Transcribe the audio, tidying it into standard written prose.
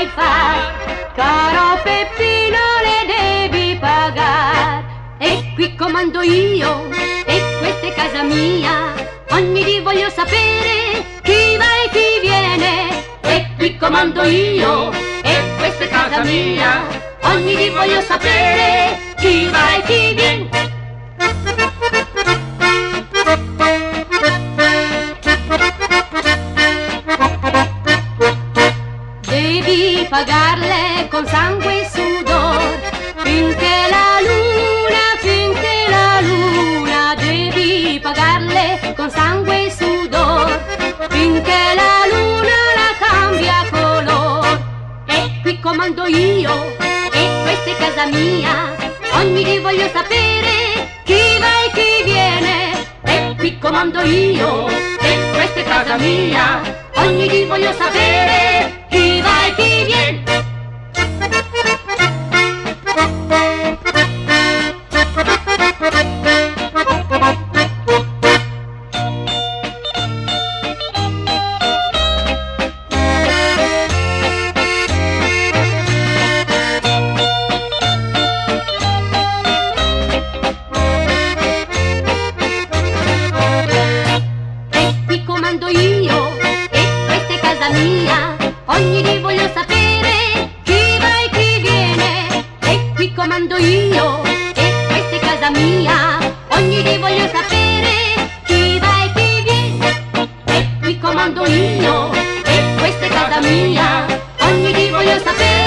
vuoi far? Caro Peppino, le devi pagare. E qui comando io, e questa è casa mia. Ogni dì voglio sapere chi va e chi viene. E qui comando io, e questa è casa mia. Ogni dì voglio sapere chi va e chi viene. Devi pagarle con sangue e sudor, finché la luna, devi pagarle con sangue e sudor, finché la luna la cambia color. E qui comando io, e questa è casa mia, ogni dì voglio sapere chi va e chi viene. E qui comando io, e questa è casa mia, ogni dì voglio sapere chi va e chi viene. Io, e questa è casa mia, ogni dì voglio sapere chi va e chi viene. E qui comando io, e questa è casa mia, ogni dì voglio sapere chi va e chi viene. E qui comando io, e questa è casa mia, ogni dì voglio sapere